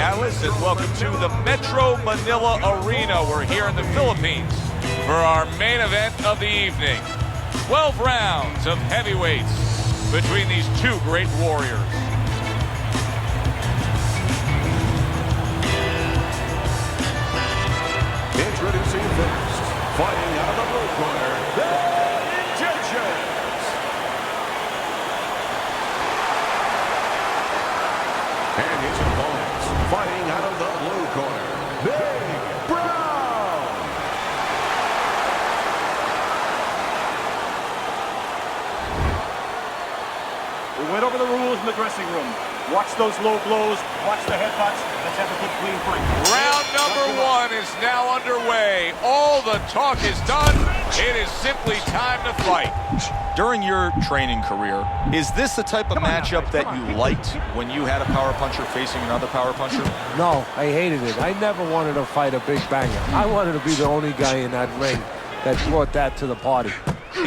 Atlas, and welcome to the Metro Manila Arena. We're here in the Philippines for our main event of the evening. 12 rounds of heavyweights between these two great warriors. Introducing first, fighting out of the blue corner, the Intentions. And his opponents, fighting out of the blue corner, Big Brown. We went over the rules in the dressing room. Watch those low blows. Watch the headbutts. Let's have a good clean fight. Round number one is now underway. All the talk is done. It is simply time to fight. During your training career, is this the type of matchup that you liked when you had a power puncher facing another power puncher? No, I hated it. I never wanted to fight a big banger. I wanted to be the only guy in that ring that brought that to the party.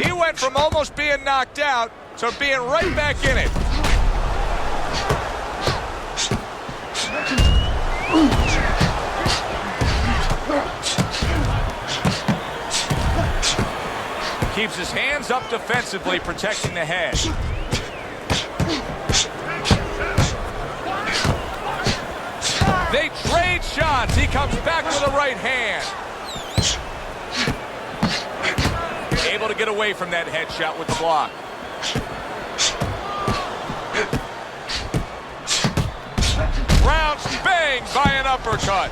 He went from almost being knocked out to being right back in it. Keeps his hands up defensively, protecting the head. They trade shots. He comes back with a right hand. Able to get away from that headshot with the block. Rounds banged by an uppercut.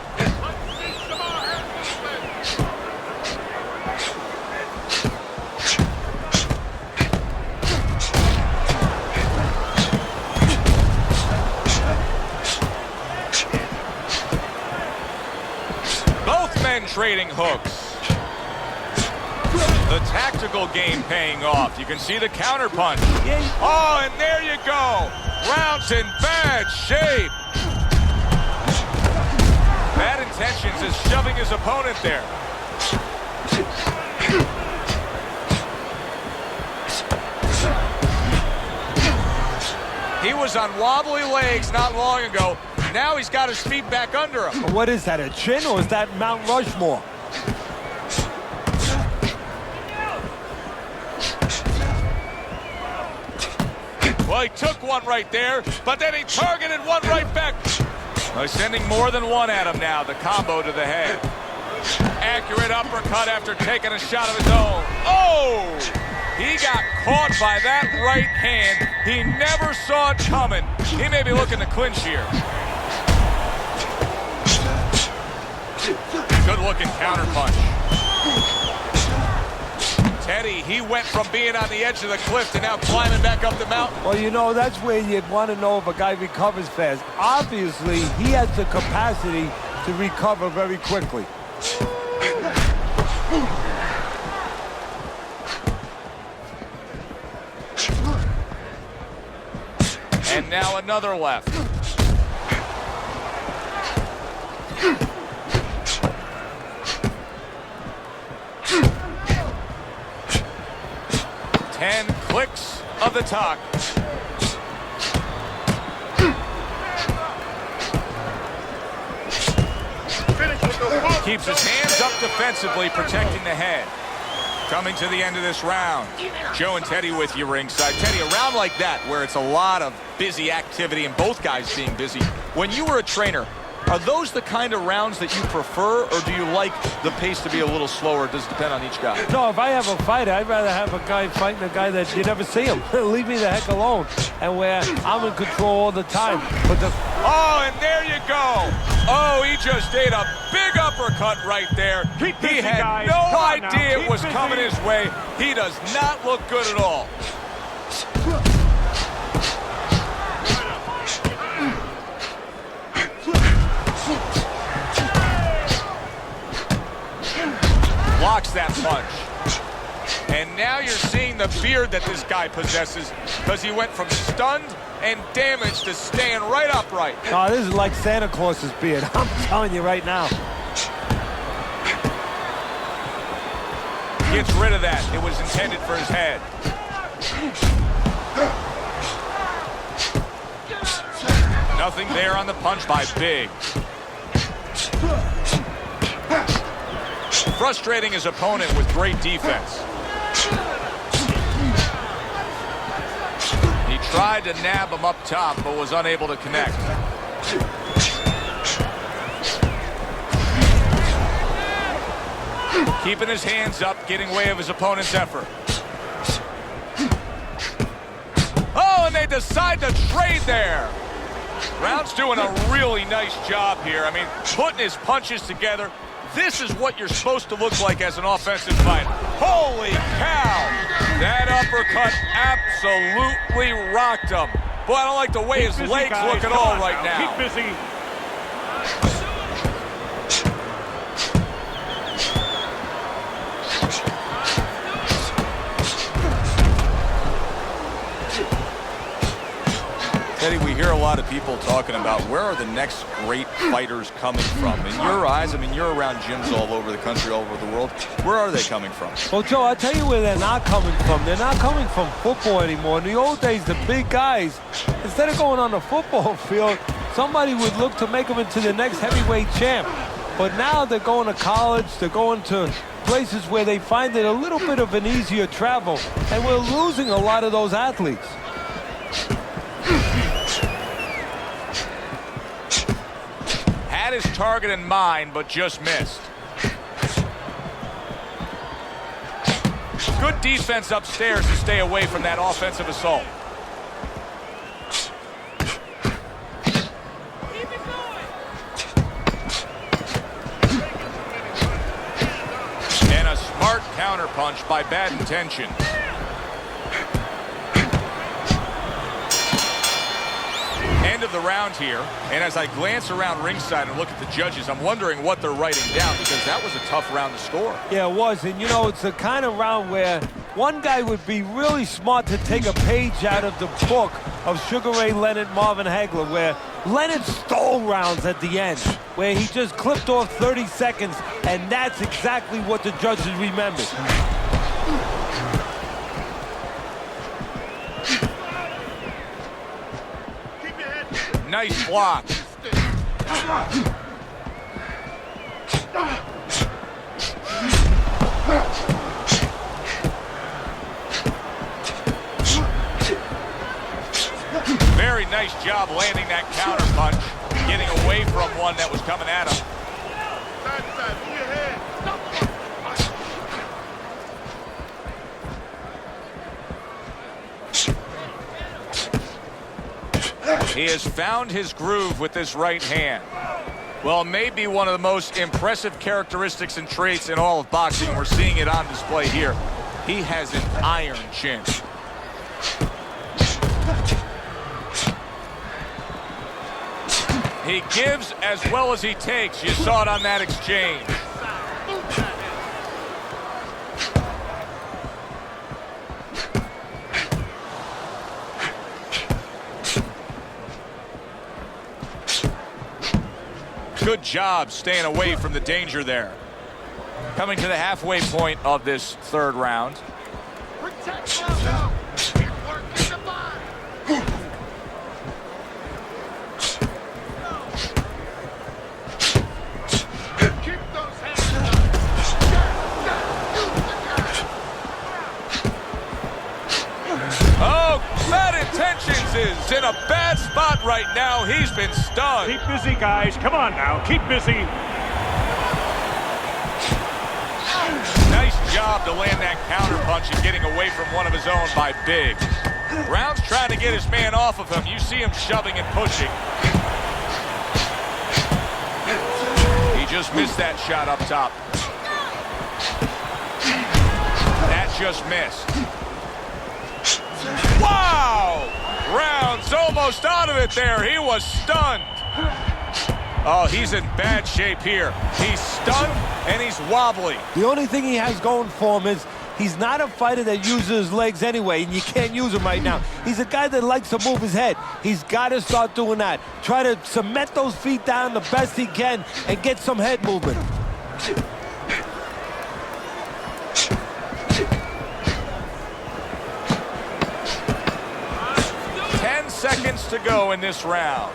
Both men trading hooks. The tactical game paying off. You can see the counter punch. Oh, and there you go. Rounds in bad shape. Bad intentions is shoving his opponent there. He was on wobbly legs not long ago. Now he's got his feet back under him. What is that, a chin, or is that Mount Rushmore? Well, he took one right there, but then he targeted one right back. Well, sending more than one at him now, the combo to the head. Accurate uppercut after taking a shot of his own. Oh! He got caught by that right hand. He never saw it coming. He may be looking to clinch here. Good-looking counterpunch. Teddy, he went from being on the edge of the cliff to now climbing back up the mountain. Well, you know, that's where you'd want to know if a guy recovers fast. Obviously, he has the capacity to recover very quickly. And now another left. Ten clicks of the talk. Keeps his hands up defensively, protecting the head. Coming to the end of this round. Joe and Teddy with you ringside. Teddy, a round like that where it's a lot of busy activity and both guys being busy. When you were a trainer, are those the kind of rounds that you prefer, or do you like the pace to be a little slower? It does depend on each guy. No, if I have a fight, I'd rather have a guy fighting a guy that you never see him. Leave me the heck alone. And where I'm in control all the time. But oh, and there you go. Oh, he just ate a big uppercut right there. He had no idea it was coming his way. He does not look good at all. Blocks that punch. And now you're seeing the beard that this guy possesses, because he went from stunned and damaged to staying right upright. Oh, this is like Santa Claus's beard. I'm telling you right now. Gets rid of that. It was intended for his head. Nothing there on the punch by Big. Frustrating his opponent with great defense. He tried to nab him up top, but was unable to connect. Keeping his hands up, getting way of his opponent's effort. Oh, and they decide to trade there. Brown's doing a really nice job here. I mean, putting his punches together. This is what you're supposed to look like as an offensive fighter. Holy cow! That uppercut absolutely rocked him. Boy, I don't like the way his legs look at all right now. Keep busy. Eddie, we hear a lot of people talking about where are the next great fighters coming from. In your eyes, I mean, you're around gyms all over the country, all over the world. Where are they coming from? Well, Joe, I'll tell you where they're not coming from. They're not coming from football anymore. In the old days, the big guys, instead of going on the football field, somebody would look to make them into the next heavyweight champ. But now they're going to college, they're going to places where they find it a little bit of an easier travel. And we're losing a lot of those athletes. Had his target in mind, but just missed. Good defense upstairs to stay away from that offensive assault. And a smart counterpunch by Bad Intentions. End of the round here, and as I glance around ringside and look at the judges, I'm wondering what they're writing down, because that was a tough round to score. Yeah, it was, and you know, it's the kind of round where one guy would be really smart to take a page out of the book of Sugar Ray Leonard, Marvin Hagler, where Leonard stole rounds at the end, where he just clipped off 30 seconds, and that's exactly what the judges remembered. Nice block. Very nice job landing that counter punch, getting away from one that was coming at him. He has found his groove with this right hand. Well, maybe one of the most impressive characteristics and traits in all of boxing. We're seeing it on display here. He has an iron chin. He gives as well as he takes. You saw it on that exchange. Good job staying away from the danger there. Coming to the halfway point of this third round. Protect yourself. Keep working the body. Keep those hands up. Oh, Bad Intentions is in a bad spot right now. He's been stunned. Keep busy, guys. Come on now. Keep busy. Nice job to land that counter punch and getting away from one of his own by Big. Brown's trying to get his man off of him. You see him shoving and pushing. He just missed that shot up top. That just missed. Wow! Brown's almost out of it there. He was stunned. Oh, he's in bad shape here. He's stunned and he's wobbly. The only thing he has going for him is he's not a fighter that uses his legs anyway, and you can't use him right now. He's a guy that likes to move his head. He's got to start doing that. Try to cement those feet down the best he can and get some head movement. 10 seconds to go in this round.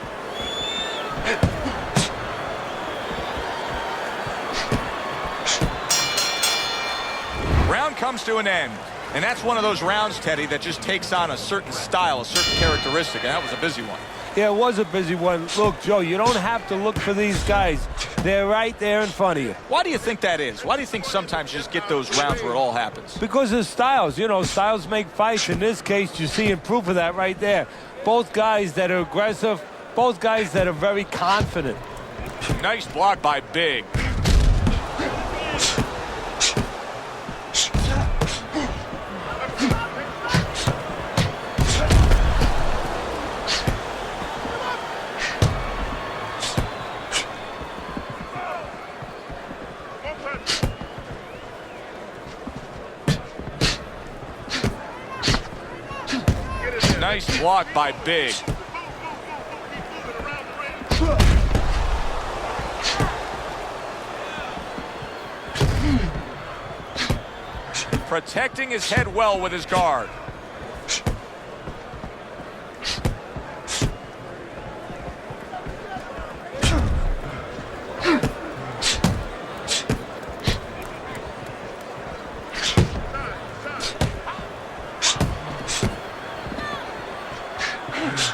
comes to an end. And that's one of those rounds, Teddy, that just takes on a certain style, a certain characteristic, and that was a busy one. Yeah, it was a busy one. Look, Joe, you don't have to look for these guys. They're right there in front of you. Why do you think that is? Why do you think sometimes you just get those rounds where it all happens? Because of styles. You know, styles make fights. In this case, you're seeing proof of that right there. Both guys that are aggressive, both guys that are very confident. Nice block by Big. Nice block by Big. Protecting his head well with his guard.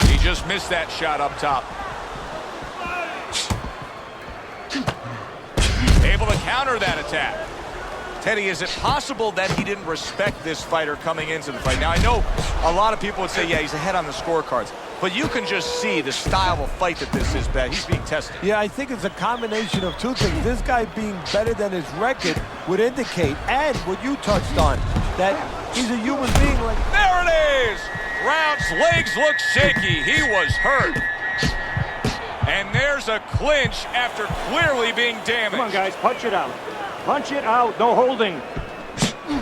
He just missed that shot up top. Able to counter that attack. Teddy, is it possible that he didn't respect this fighter coming into the fight? Now, I know a lot of people would say, yeah, he's ahead on the scorecards. But you can just see the style of fight that this is, Ben. He's being tested. Yeah, I think it's a combination of two things. This guy being better than his record would indicate, and what you touched on, that he's a human being. Like, there it is! Round's legs look shaky. He was hurt. And there's a clinch after clearly being damaged. Come on, guys, punch it out. Punch it out, no holding. Come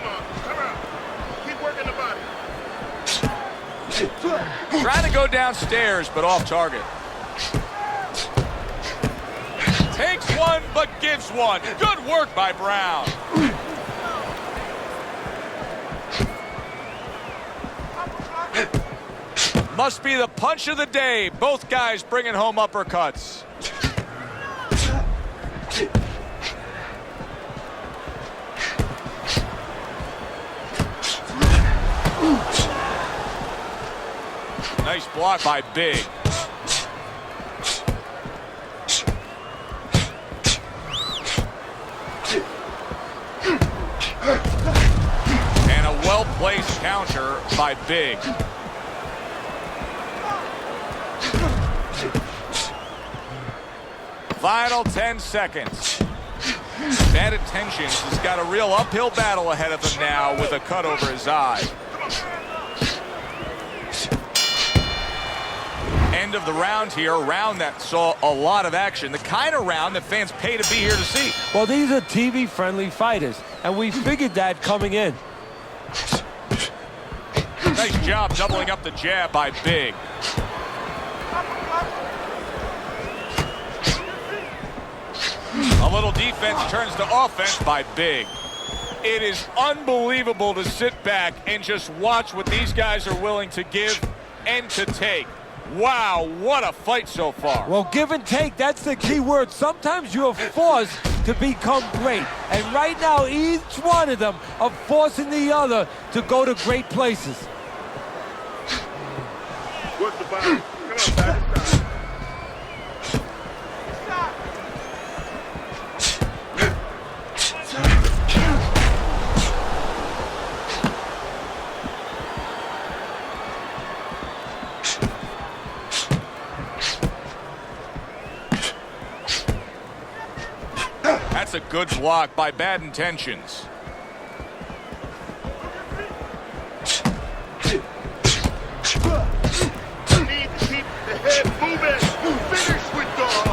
on. Keep working the body. Trying to go downstairs, but off target. Takes one, but gives one. Good work by Brown. Must be the punch of the day. Both guys bringing home uppercuts. Nice block by Big. And a well-placed counter by Big. Final 10 seconds. Bad Intentions has got a real uphill battle ahead of him now with a cut over his eye. End of the round here, a round that saw a lot of action. The kind of round that fans pay to be here to see. well, these are TV-friendly fighters, and we figured that coming in. Nice job doubling up the jab by Big. A little defense turns to offense by Big. It is unbelievable to sit back and just watch what these guys are willing to give and to take. Wow, what a fight so far. Well, give and take, that's the key word. Sometimes you're forced to become great. And right now, each one of them are forcing the other to go to great places. Work the body. Come on, back. That's a good block by Bad Intentions. You need to keep the head moving. Finish with dog.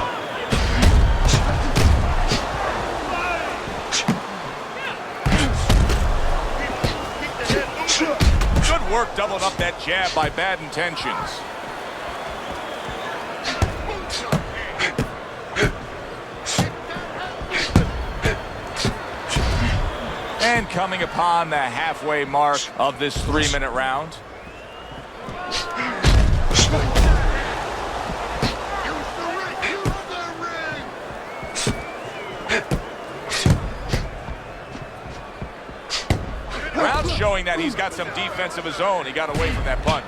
Keep the head moving. Good work doubling up that jab by Bad Intentions. And coming upon the halfway mark of this 3-minute round. showing that he's got some defense of his own. He got away from that punch.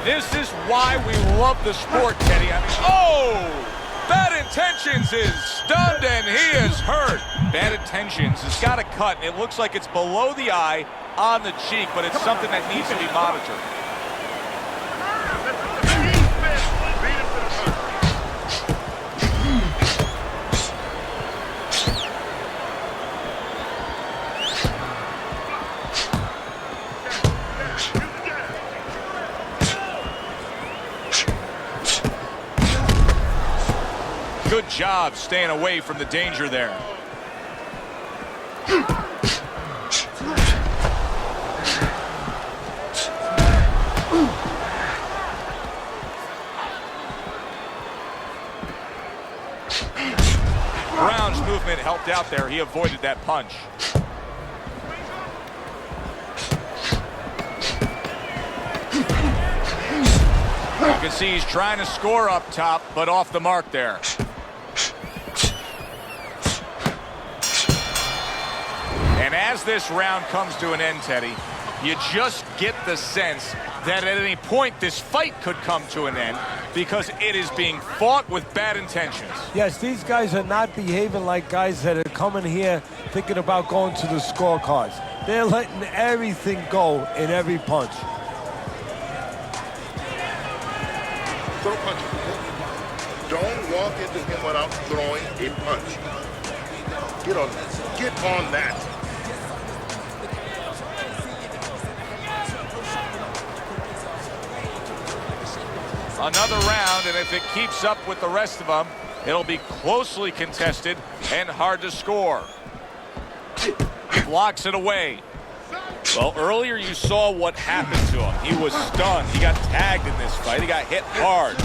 This is why we love the sport, Teddy. I mean, oh! Bad Intentions is stunned and he is hurt. Bad Intentions has got a cut. It looks like it's below the eye on the cheek, but it's something that needs to be monitored. Good job staying away from the danger there. Brown's movement helped out there. He avoided that punch. You can see he's trying to score up top, but off the mark there. And as this round comes to an end, Teddy, you just get the sense that at any point this fight could come to an end because it is being fought with bad intentions. Yes, these guys are not behaving like guys that are coming here thinking about going to the scorecards. They're letting everything go in every punch. Throw punches. Don't walk into him without throwing a punch. Get on that. Another round, and if it keeps up with the rest of them, it'll be closely contested and hard to score. Blocks it away. Well, earlier you saw what happened to him. He was stunned. He got tagged in this fight. He got hit hard.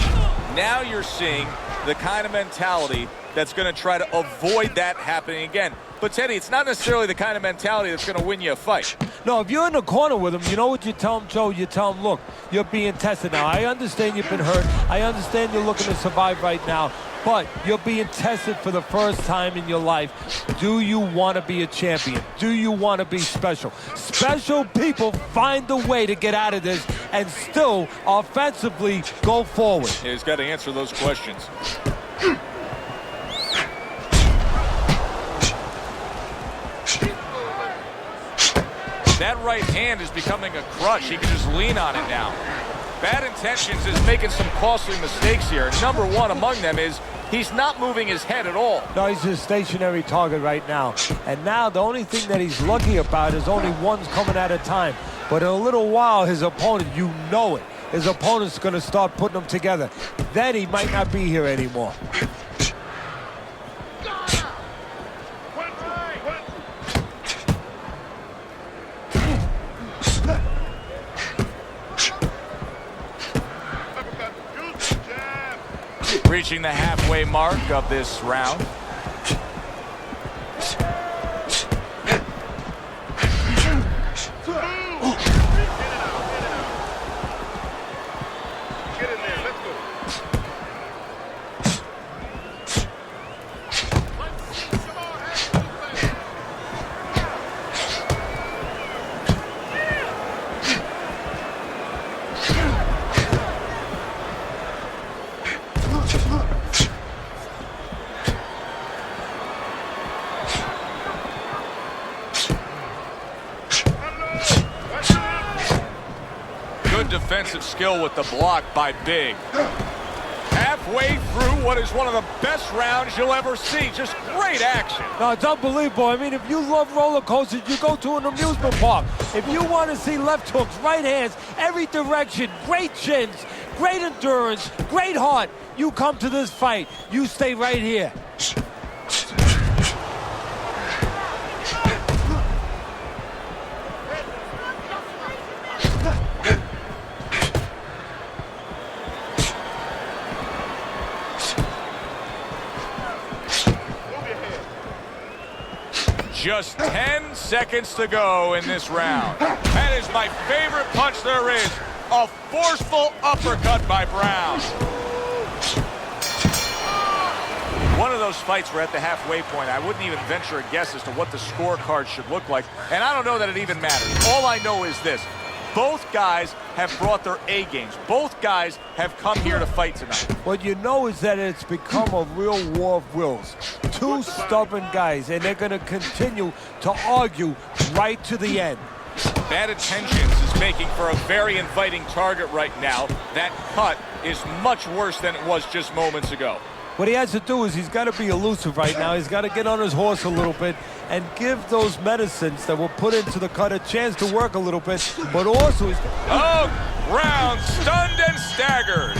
Now you're seeing the kind of mentality that's going to try to avoid that happening again. But, Teddy, it's not necessarily the kind of mentality that's going to win you a fight. No, if you're in the corner with him, you know what you tell him, Joe? You tell him, look, you're being tested now. I understand you've been hurt. I understand you're looking to survive right now. But you're being tested for the first time in your life. Do you want to be a champion? Do you want to be special? Special people find a way to get out of this and still offensively go forward. Yeah, he's got to answer those questions. That right hand is becoming a crutch. He can just lean on it now. Bad Intentions is making some costly mistakes here. Number one among them is he's not moving his head at all. No, he's a stationary target right now. And now the only thing that he's lucky about is only one's coming at a time. But in a little while, his opponent, you know it, his opponent's going to start putting them together. Then he might not be here anymore. Reaching the halfway mark of this round. Get in there. Let's go. Good defensive skill with the block by Big. Halfway through what is one of the best rounds you'll ever see. Just great action. No, it's unbelievable. I mean, if you love roller coasters, you go to an amusement park. If you want to see left hooks, right hands, every direction, great chins, great endurance, great heart, you come to this fight. You stay right here. Just 10 seconds to go in this round. That is my favorite punch there is. A forceful uppercut by Brown. One of those fights were at the halfway point. I wouldn't even venture a guess as to what the scorecard should look like. And I don't know that it even matters. All I know is this. Both guys have brought their A games. Both guys have come here to fight tonight. What you know is that it's become a real war of wills. Two stubborn guys, and they're going to continue to argue right to the end. Bad Intentions is making for a very inviting target right now. That cut is much worse than it was just moments ago. What he has to do is he's got to be elusive right now. He's got to get on his horse a little bit and give those medicines that were put into the cut a chance to work a little bit. But also he's... Oh, Brown stunned and staggered.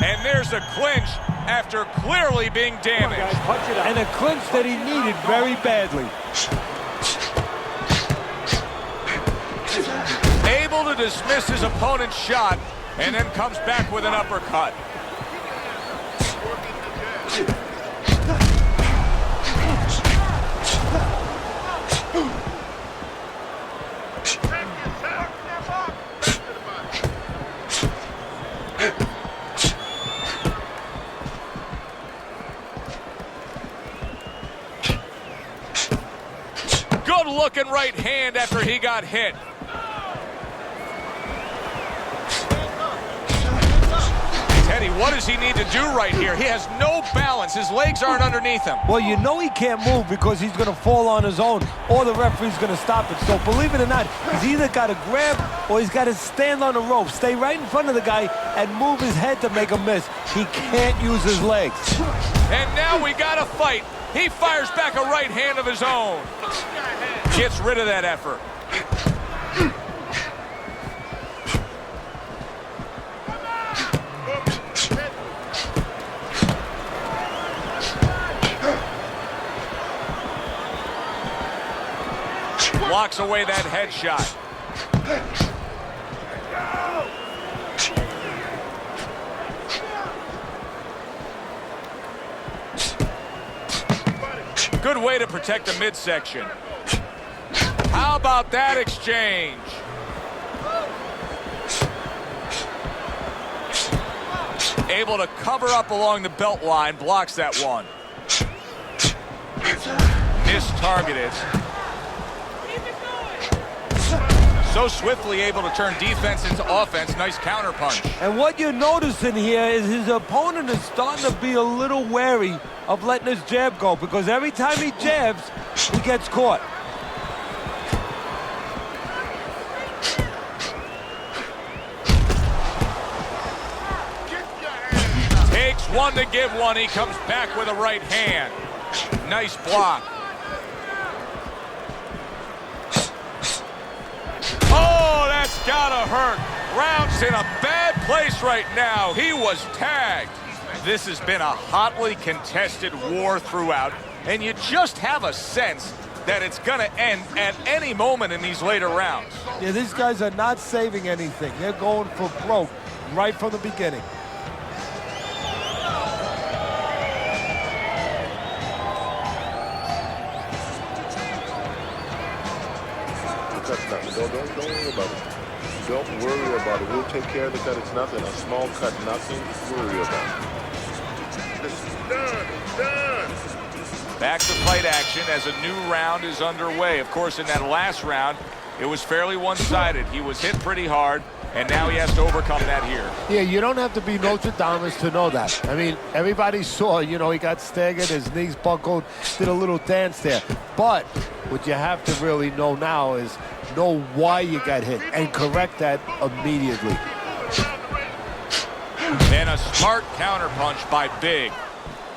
And there's a clinch after clearly being damaged. And a clinch that he needed very badly. Able to dismiss his opponent's shot and then comes back with an uppercut. Good looking right hand after he got hit. Teddy, what does he need to do right here? He has no balance. His legs aren't underneath him. Well, you know he can't move because he's going to fall on his own or the referee's going to stop it. So believe it or not, he's either got to grab or he's got to stand on the rope, stay right in front of the guy and move his head to make a miss. He can't use his legs. And now we got a fight. He fires back a right hand of his own. Gets rid of that effort. Blocks away that headshot. Good way to protect the midsection. How about that exchange? Able to cover up along the belt line, blocks that one. Mistargeted. So swiftly able to turn defense into offense. Nice counter punch. And what you're noticing here is his opponent is starting to be a little wary of letting his jab go because every time he jabs, he gets caught. Takes one to give one. He comes back with a right hand. Nice block. Oh, that's gotta hurt. Brown's in a bad place right now. He was tagged. This has been a hotly contested war throughout, and you just have a sense that it's gonna end at any moment in these later rounds. Yeah, these guys are not saving anything. They're going for broke right from the beginning. Don't worry about it. Don't worry about it. We'll take care of the cut. It's nothing. A small cut, nothing to worry about. This is done. It's done. Back to fight action as a new round is underway. Of course, in that last round, it was fairly one-sided. He was hit pretty hard, and now he has to overcome that here. Yeah, you don't have to be Nostradamus to know that. I mean, everybody saw, he got staggered, his knees buckled, did a little dance there. But what you have to really know now is know why you got hit and correct that immediately. And a smart counterpunch by Big.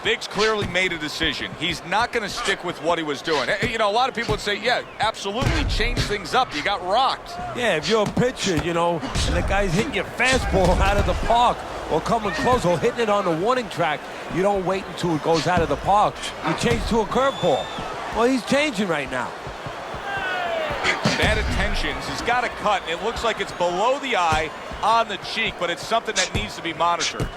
Big's clearly made a decision. He's not going to stick with what he was doing. A lot of people would say, yeah, absolutely, change things up. You got rocked. Yeah, if you're a pitcher, and the guy's hitting your fastball out of the park or coming close or hitting it on the warning track, you don't wait until it goes out of the park. You change to a curveball. Well, he's changing right now. Bad Intentions. He's got a cut. It looks like it's below the eye on the cheek, but it's something that needs to be monitored.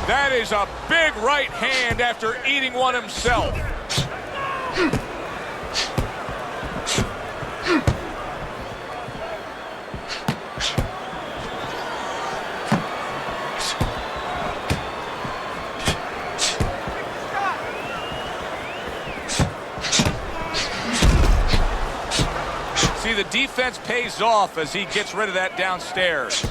That is a big right hand after eating one himself. the defense pays off as he gets rid of that downstairs.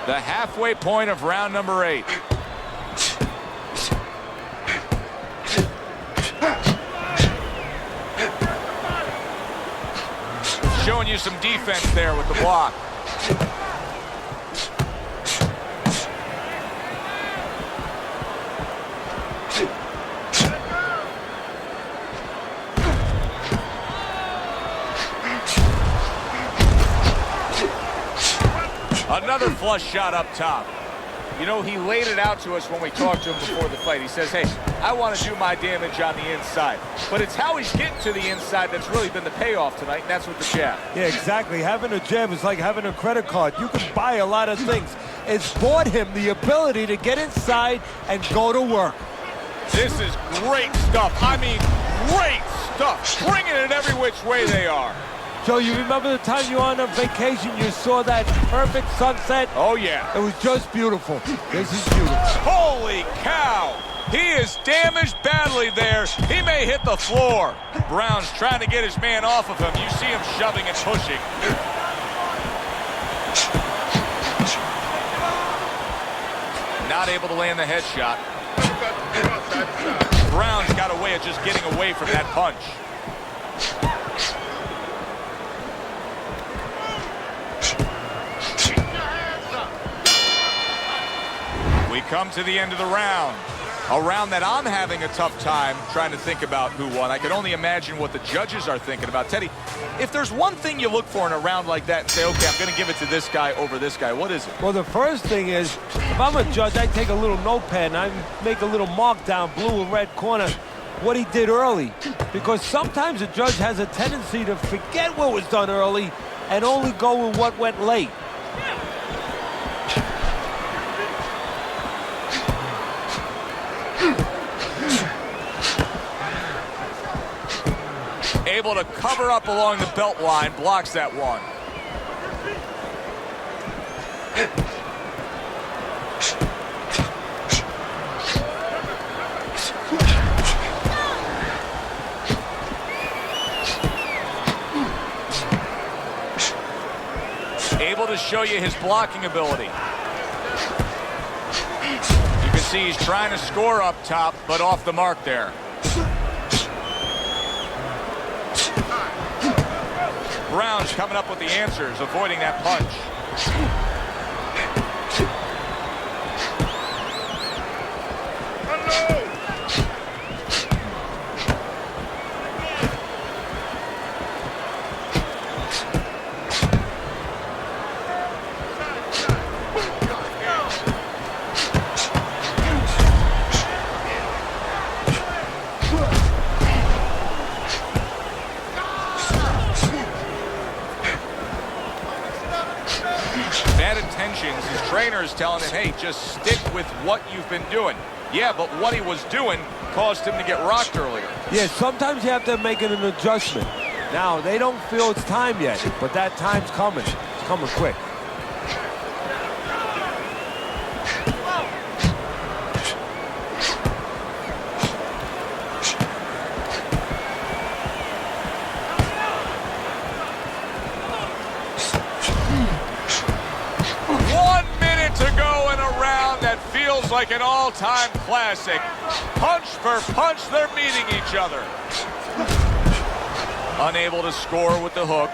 The halfway point of round number 8. Showing you some defense there with the block. Another flush shot up top. You know, he laid it out to us when we talked to him before the fight. He says, hey, I want to do my damage on the inside. But it's how he's getting to the inside that's really been the payoff tonight, and that's with the jab. Yeah, exactly. Having a jab is like having a credit card. You can buy a lot of things. It's bought him the ability to get inside and go to work. This is great stuff. I mean, great stuff. Bringing it every which way they are. Joe, you remember the time you were on a vacation, you saw that perfect sunset? Oh, yeah. It was just beautiful. This is beautiful. Holy cow! He is damaged badly there. He may hit the floor. Brown's trying to get his man off of him. You see him shoving and pushing. Not able to land the headshot. Brown's got a way of just getting away from that punch. We come to the end of the round. A round that I'm having a tough time trying to think about who won. I can only imagine what the judges are thinking about. Teddy, if there's one thing you look for in a round like that and say, okay, I'm going to give it to this guy over this guy, what is it? Well, the first thing is, if I'm a judge, I take a little notepad and I make a little mark down, blue and red corner, what he did early. Because sometimes a judge has a tendency to forget what was done early and only go with what went late. Able to cover up along the belt line, blocks that one. Able to show you his blocking ability. You can see he's trying to score up top, but off the mark there. Brown's coming up with the answers, avoiding that punch. His trainer is telling him, hey, just stick with what you've been doing. Yeah, but what he was doing caused him to get rocked earlier. Yeah, sometimes you have to make it an adjustment. Now, they don't feel it's time yet, but that time's coming. It's coming quick. Feels like an all-time classic. Punch for punch, they're meeting each other. Unable to score with the hook.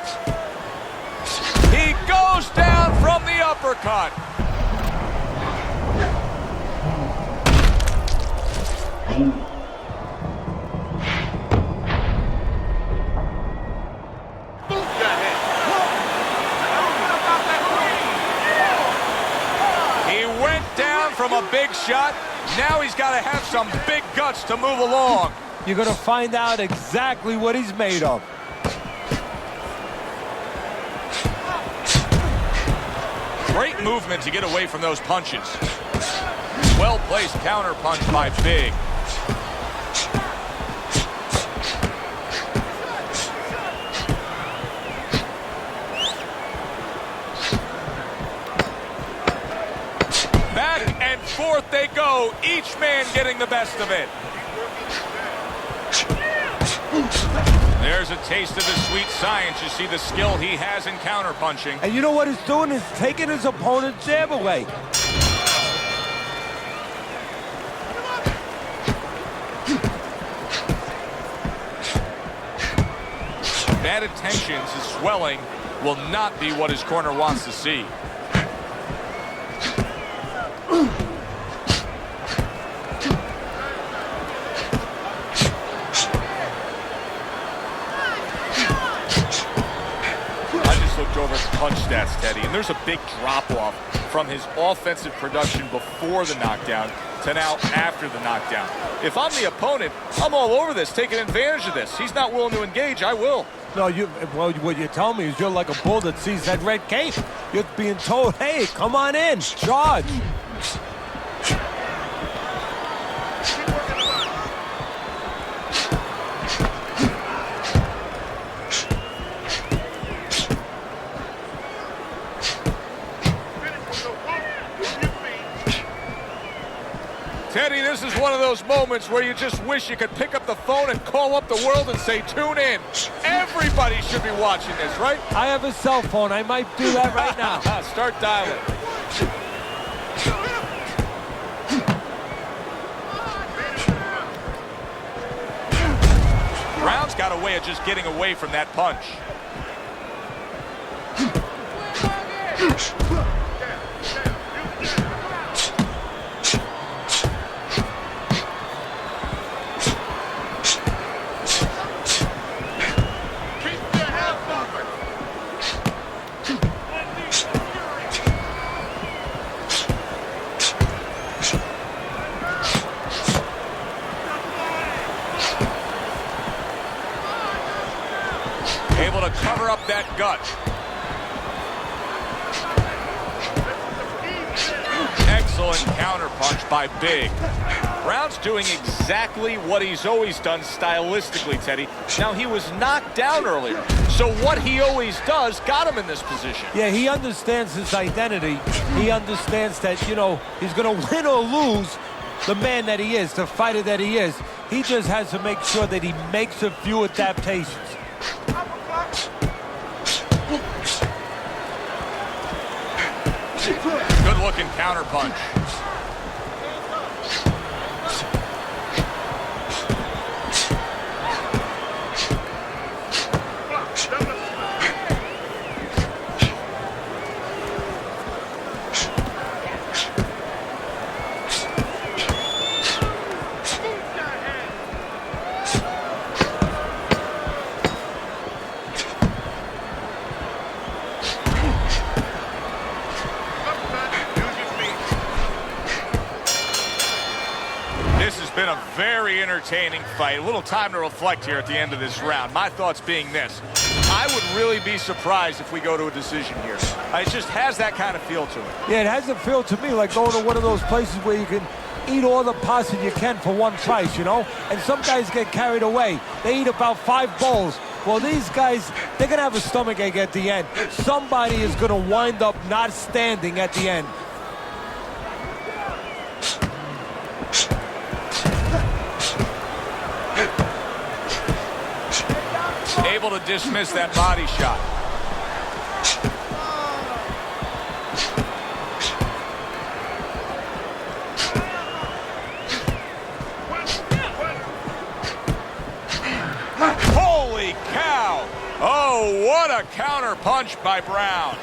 He goes down from the uppercut. From a big shot, now he's got to have some big guts to move along. You're going to find out exactly what he's made of. Great movement to get away from those punches. Well-placed counter punch by Big. forth they go, each man getting the best of it. There's a taste of the sweet science. You see the skill he has in counterpunching. And you know what he's doing? He's taking his opponent's jab away. Bad intentions, his swelling will not be what his corner wants to see. Over his punch stats, Teddy, and there's a big drop-off from his offensive production before the knockdown to now after the knockdown. If I'm the opponent, I'm all over this, taking advantage of this. He's not willing to engage, I will. No, well, what you're telling me is you're like a bull that sees that red cape. You're being told, hey, come on in, charge. Teddy, this is one of those moments where you just wish you could pick up the phone and call up the world and say, tune in. Everybody should be watching this, right? I have a cell phone. I might do that right now. Start dialing. Brown's got a way of just getting away from that punch. Able to cover up that gut. Excellent counterpunch by Big. Brown's doing exactly what he's always done stylistically, Teddy. Now, he was knocked down earlier, so what he always does got him in this position. Yeah, he understands his identity. He understands that, you know, he's going to win or lose the man that he is, the fighter that he is. He just has to make sure that he makes a few adaptations. Good-looking counterpunch. Been a very entertaining fight. A little time to reflect here at the end of this round. My thoughts being this: I would really be surprised if we go to a decision here. It just has that kind of feel to it. Yeah, it has a feel to me like going to one of those places where you can eat all the pasta you can for one price, you know? And some guys get carried away. They eat about 5 bowls. Well, these guys, they're going to have a stomachache at the end. Somebody is going to wind up not standing at the end. Able to dismiss that body shot. Holy cow! Oh, what a counter punch by Brown.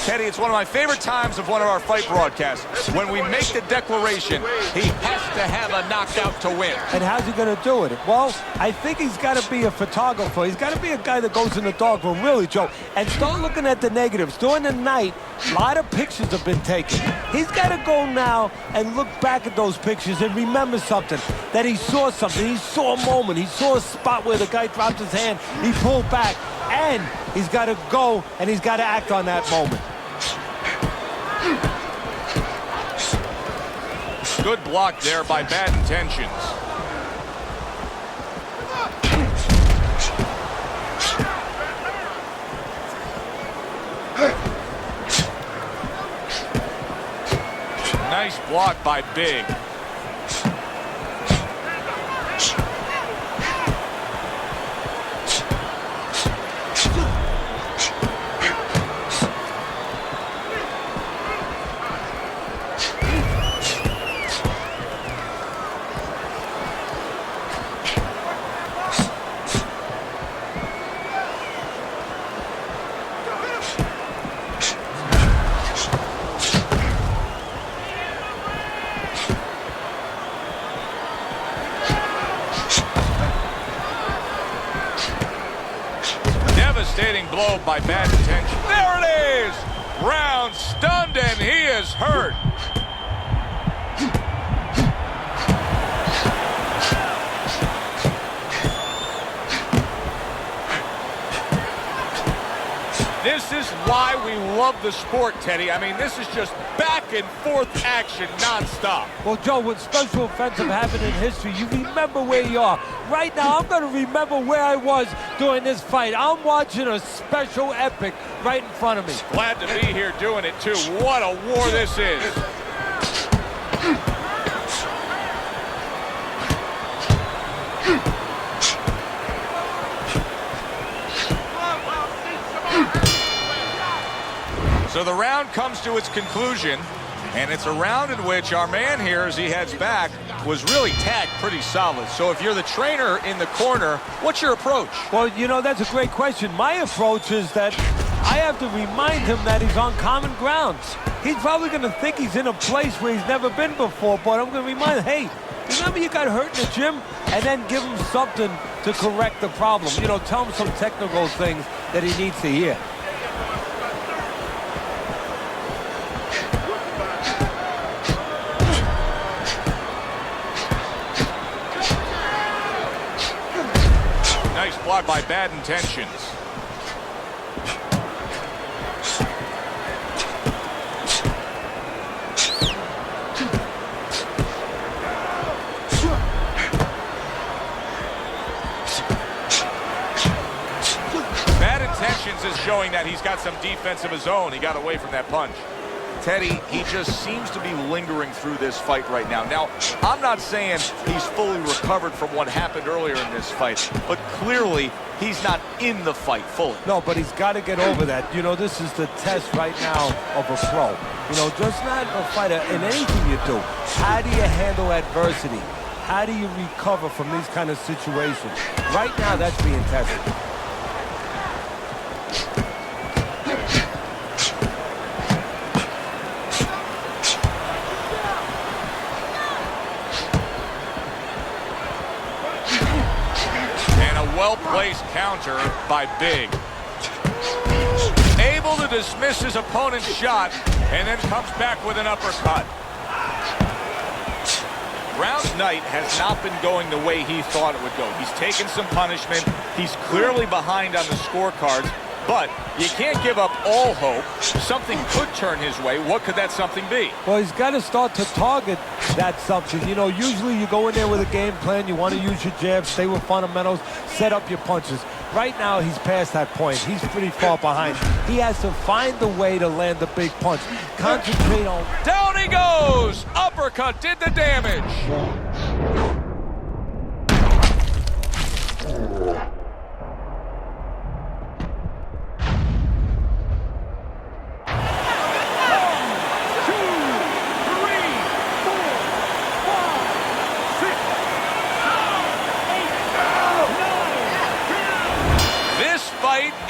Teddy, it's one of my favorite times of one of our fight broadcasts. When we make the declaration, he has to have a knockout to win. And how's he going to do it? Well, I think he's got to be a photographer. He's got to be a guy that goes in the dark room, really, Joe, and start looking at the negatives. During the night, a lot of pictures have been taken. He's got to go now and look back at those pictures and remember something, that he saw something. He saw a moment. He saw a spot where the guy dropped his hand. He pulled back, and he's got to go, and he's got to act on that moment. Good block there by Bad Intentions. Nice Nice block by Big. Devastating blow by bad intention. There it is! Brown stunned and he is hurt. This is why we love the sport, Teddy. I mean, this is just back and forth action nonstop. Well, Joe, when special offensive happen in history, you remember where you are. Right now, I'm going to remember where I was during this fight. I'm watching a special epic right in front of me. Glad to be here doing it, too. What a war this is. So the round comes to its conclusion, and it's a round in which our man here, as he heads back, was really tagged pretty solid. So if you're the trainer in the corner, what's your approach? Well, you know, that's a great question. My approach is that I have to remind him that he's on common ground. He's probably going to think he's in a place where he's never been before, but I'm going to remind him, hey, remember you got hurt in the gym? And then give him something to correct the problem. You know, tell him some technical things that he needs to hear. Nice block by bad intentions. Bad intentions is showing that he's got some defense of his own. He got away from that punch. Teddy, he just seems to be lingering through this fight right now. Now, I'm not saying he's fully recovered from what happened earlier in this fight, but clearly he's not in the fight fully. No, but he's got to get over that. You know, this is the test right now of a pro. You know, just not a fighter in anything you do. How do you handle adversity? How do you recover from these kind of situations? Right now, that's being tested. Well-placed counter by Big. Able to dismiss his opponent's shot and then comes back with an uppercut. Brown's night has not been going the way he thought it would go. He's taken some punishment. He's clearly behind on the scorecards, but you can't give up all hope. Something could turn his way. What could that something be? Well, he's got to start to target that something. You know, usually you go in there with a game plan. You want to use your jabs, stay with fundamentals, set up your punches. Right now, he's past that point. He's pretty far behind. He has to find a way to land a big punch. Concentrate on... Down he goes! Uppercut did the damage.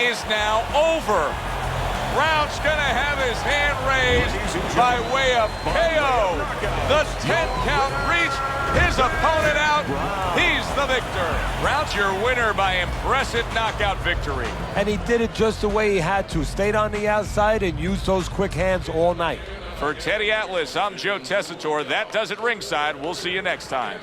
Is now over. Brown's gonna have his hand raised by way of KO. The 10 count reached, his opponent out. He's the victor. Brown's your winner by impressive knockout victory. And he did it just the way he had to. Stayed on the outside and used those quick hands all night. For Teddy Atlas, I'm Joe Tessitore. That does it ringside. We'll see you next time.